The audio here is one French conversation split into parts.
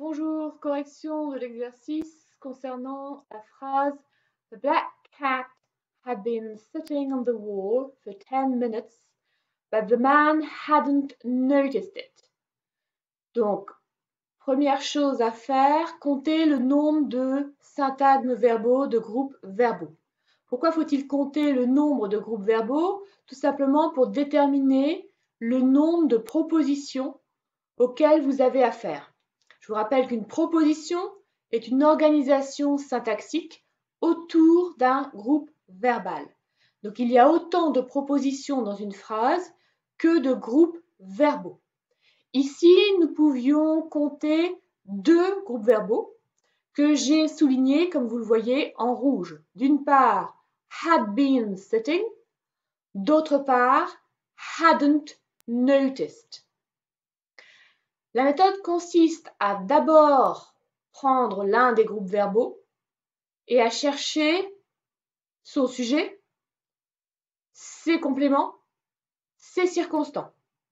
Bonjour, correction de l'exercice concernant la phrase The black cat had been sitting on the wall for 10 minutes, but the man hadn't noticed it. Donc, première chose à faire, compter le nombre de syntagmes verbaux, de groupes verbaux. Pourquoi faut-il compter le nombre de groupes verbaux? Tout simplement pour déterminer le nombre de propositions auxquelles vous avez affaire. Je vous rappelle qu'une proposition est une organisation syntaxique autour d'un groupe verbal. Donc il y a autant de propositions dans une phrase que de groupes verbaux. Ici, nous pouvions compter 2 groupes verbaux que j'ai soulignés, comme vous le voyez, en rouge. D'une part, had been sitting, d'autre part, hadn't noticed. La méthode consiste à d'abord prendre l'un des groupes verbaux et à chercher son sujet, ses compléments, ses circonstants.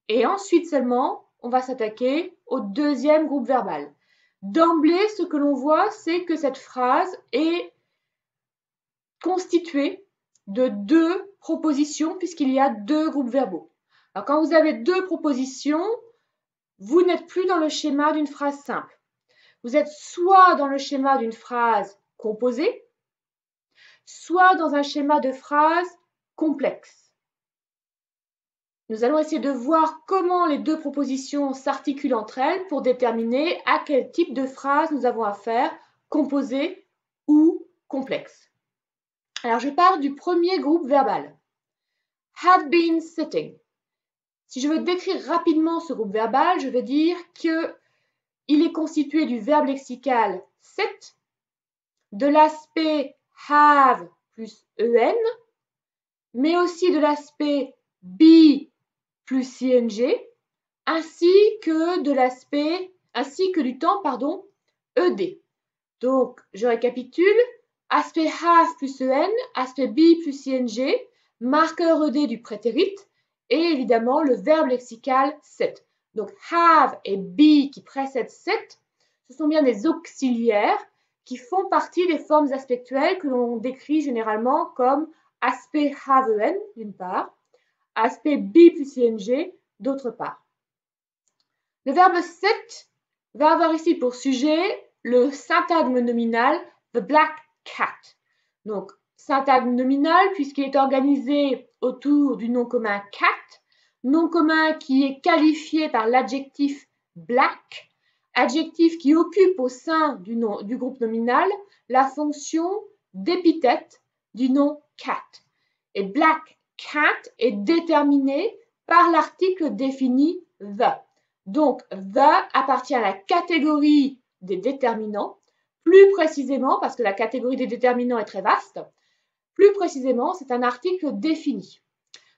Et ensuite seulement, on va s'attaquer au deuxième groupe verbal. D'emblée, ce que l'on voit, c'est que cette phrase est constituée de 2 propositions puisqu'il y a 2 groupes verbaux. Alors quand vous avez 2 propositions, vous n'êtes plus dans le schéma d'une phrase simple. Vous êtes soit dans le schéma d'une phrase composée, soit dans un schéma de phrase complexe. Nous allons essayer de voir comment les 2 propositions s'articulent entre elles pour déterminer à quel type de phrase nous avons affaire, composée ou complexe. Alors je pars du premier groupe verbal. Had been sitting. Si je veux décrire rapidement ce groupe verbal, je vais dire qu'il est constitué du verbe lexical sit, de l'aspect have plus en, mais aussi de l'aspect be plus ing, ainsi que du temps, ed. Donc, je récapitule, aspect have plus en, aspect be plus ing, marqueur ed du prétérit, et évidemment le verbe lexical sit. Donc, have et be qui précèdent sit, ce sont bien des auxiliaires qui font partie des formes aspectuelles que l'on décrit généralement comme aspect have en d'une part, aspect be plus ing d'autre part. Le verbe sit va avoir ici pour sujet le syntagme nominal the black cat. Donc, syntagme nominal puisqu'il est organisé autour du nom commun cat, nom commun qui est qualifié par l'adjectif black, adjectif qui occupe au sein du groupe nominal la fonction d'épithète du nom cat. Et black cat est déterminé par l'article défini the. Donc, the appartient à la catégorie des déterminants, plus précisément, parce que la catégorie des déterminants est très vaste, plus précisément, c'est un article défini.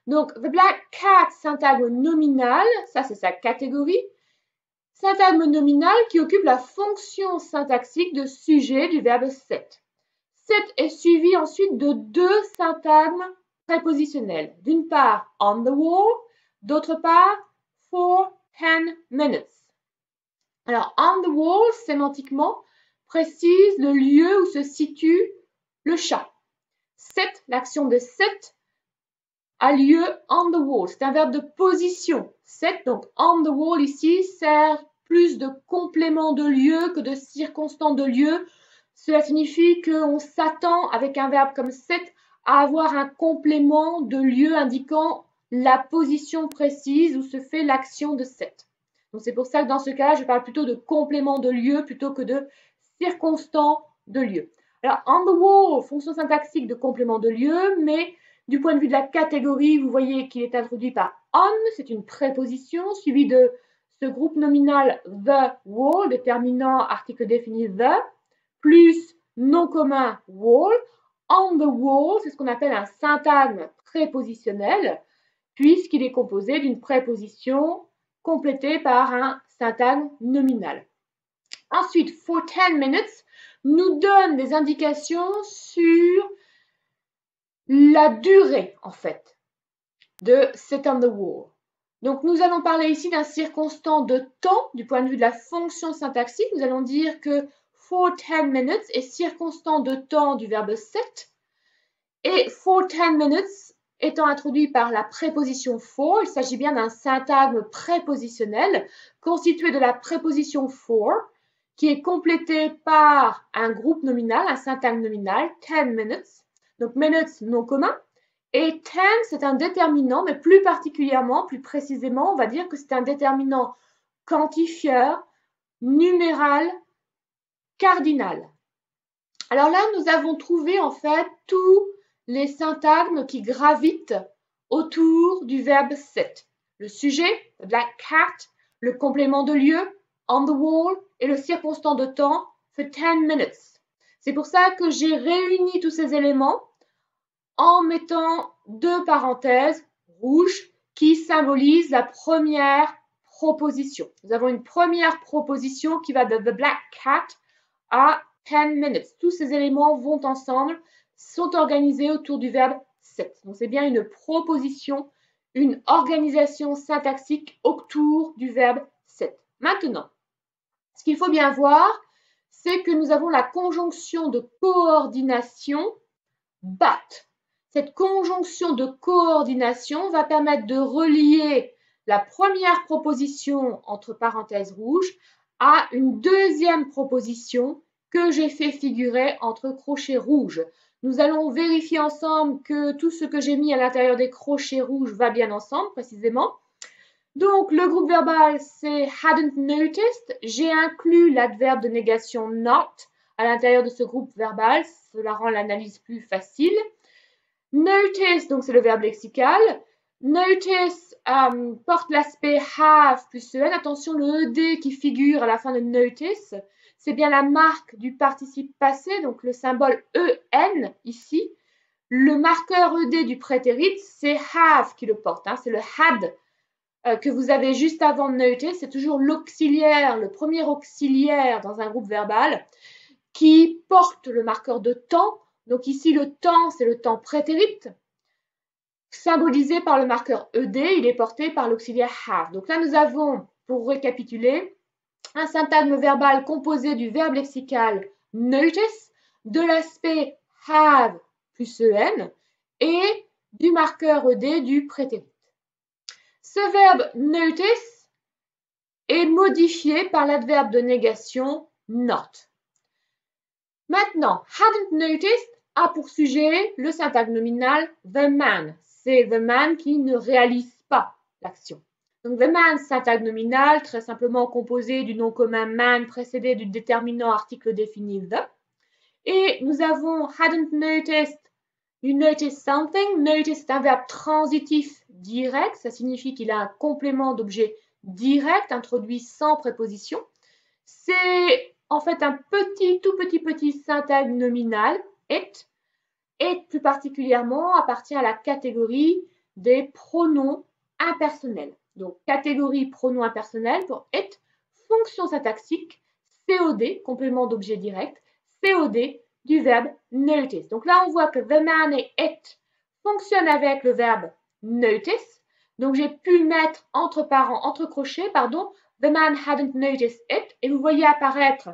Donc, the black cat, syntagme nominal, ça c'est sa catégorie. Syntagme nominal qui occupe la fonction syntaxique de sujet du verbe sit. Sit est suivi ensuite de 2 syntagmes prépositionnels. D'une part, on the wall, d'autre part, for 10 minutes. Alors, on the wall, sémantiquement, précise le lieu où se situe le chat. Sit, l'action de sit, a lieu on the wall. C'est un verbe de position. Sit, donc on the wall ici, sert plus de complément de lieu que de circonstance de lieu. Cela signifie qu'on s'attend, avec un verbe comme sit, à avoir un complément de lieu indiquant la position précise où se fait l'action de sit. Donc c'est pour ça que dans ce cas, je parle plutôt de complément de lieu plutôt que de circonstance de lieu. Alors, on the wall, fonction syntaxique de complément de lieu, mais du point de vue de la catégorie, vous voyez qu'il est introduit par on, c'est une préposition, suivie de ce groupe nominal the wall, déterminant article défini the, plus nom commun wall. On the wall, c'est ce qu'on appelle un syntagme prépositionnel, puisqu'il est composé d'une préposition complétée par un syntagme nominal. Ensuite, for 10 minutes nous donne des indications sur la durée, en fait, de sit on the wall. Donc, nous allons parler ici d'un circonstant de temps du point de vue de la fonction syntaxique. Nous allons dire que for 10 minutes est circonstant de temps du verbe set. Et for 10 minutes étant introduit par la préposition for, il s'agit bien d'un syntagme prépositionnel constitué de la préposition for qui est complété par un groupe nominal, un syntagme nominal, 10 minutes. Donc minutes, nom commun. Et 10, c'est un déterminant, mais plus particulièrement, plus précisément, on va dire que c'est un déterminant quantifieur, numéral, cardinal. Alors là, nous avons trouvé en fait tous les syntagmes qui gravitent autour du verbe set. Le sujet, the black cat, le complément de lieu, on the wall, et le circonstant de temps, for 10 minutes. C'est pour ça que j'ai réuni tous ces éléments en mettant deux parenthèses rouges qui symbolisent la première proposition. Nous avons une première proposition qui va de the black cat à 10 minutes. Tous ces éléments vont ensemble, sont organisés autour du verbe set. Donc c'est bien une proposition, une organisation syntaxique autour du verbe set. Maintenant, ce qu'il faut bien voir, c'est que nous avons la conjonction de coordination but. Cette conjonction de coordination va permettre de relier la première proposition entre parenthèses rouges à une deuxième proposition que j'ai fait figurer entre crochets rouges. Nous allons vérifier ensemble que tout ce que j'ai mis à l'intérieur des crochets rouges va bien ensemble, précisément. Donc, le groupe verbal, c'est hadn't noticed. J'ai inclus l'adverbe de négation not à l'intérieur de ce groupe verbal. Cela rend l'analyse plus facile. Notice, donc c'est le verbe lexical. Notice porte l'aspect have plus en. Attention, le ed qui figure à la fin de notice, c'est bien la marque du participe passé, donc le symbole en ici. Le marqueur ed du prétérit, c'est have qui le porte, hein, c'est le had que vous avez juste avant notice. C'est toujours l'auxiliaire, le premier auxiliaire dans un groupe verbal qui porte le marqueur de temps. Donc ici, le temps, c'est le temps prétérit, symbolisé par le marqueur ed, il est porté par l'auxiliaire have. Donc là, nous avons, pour récapituler, un syntagme verbal composé du verbe lexical notice, de l'aspect have plus en et du marqueur ed du prétérit. Ce verbe notice est modifié par l'adverbe de négation not. Maintenant, hadn't noticed a pour sujet le syntagme nominal the man. C'est the man qui ne réalise pas l'action. Donc the man, syntagme nominal, très simplement composé du nom commun man précédé du déterminant article défini the. Et nous avons hadn't noticed, you notice something. Notice est un verbe transitif direct, ça signifie qu'il a un complément d'objet direct introduit sans préposition. C'est en fait un tout petit syntagme nominal, it, et plus particulièrement appartient à la catégorie des pronoms impersonnels. Donc, catégorie pronoms impersonnels pour it, fonction syntaxique, COD, complément d'objet direct, COD du verbe notice. Donc là, on voit que the man et it fonctionnent avec le verbe notice. Donc, j'ai pu mettre entre crochets, the man hadn't noticed it. Et vous voyez apparaître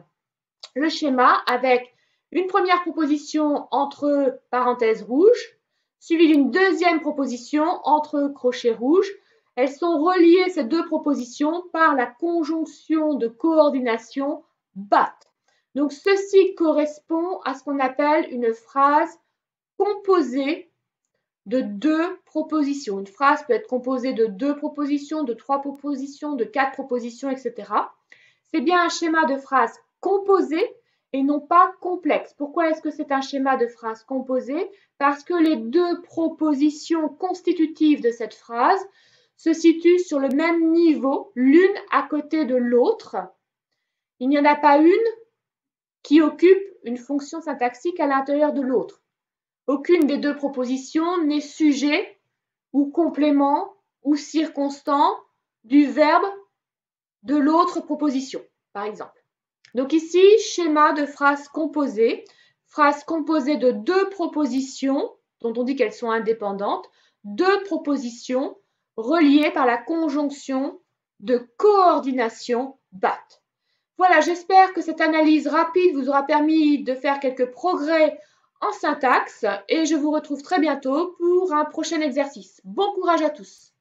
le schéma avec une première proposition entre parenthèses rouges, suivie d'une deuxième proposition entre crochets rouges. Elles sont reliées, ces deux propositions, par la conjonction de coordination but. Donc, ceci correspond à ce qu'on appelle une phrase composée de deux propositions. Une phrase peut être composée de deux propositions, de trois propositions, de quatre propositions, etc. C'est bien un schéma de phrase composé et non pas complexe. Pourquoi est-ce que c'est un schéma de phrase composé? Parce que les deux propositions constitutives de cette phrase se situent sur le même niveau, l'une à côté de l'autre. Il n'y en a pas une qui occupe une fonction syntaxique à l'intérieur de l'autre. Aucune des deux propositions n'est sujet ou complément ou circonstant du verbe de l'autre proposition, par exemple. Donc ici, schéma de phrase composée de deux propositions, dont on dit qu'elles sont indépendantes, deux propositions reliés par la conjonction de coordination BAT. Voilà, j'espère que cette analyse rapide vous aura permis de faire quelques progrès en syntaxe et je vous retrouve très bientôt pour un prochain exercice. Bon courage à tous!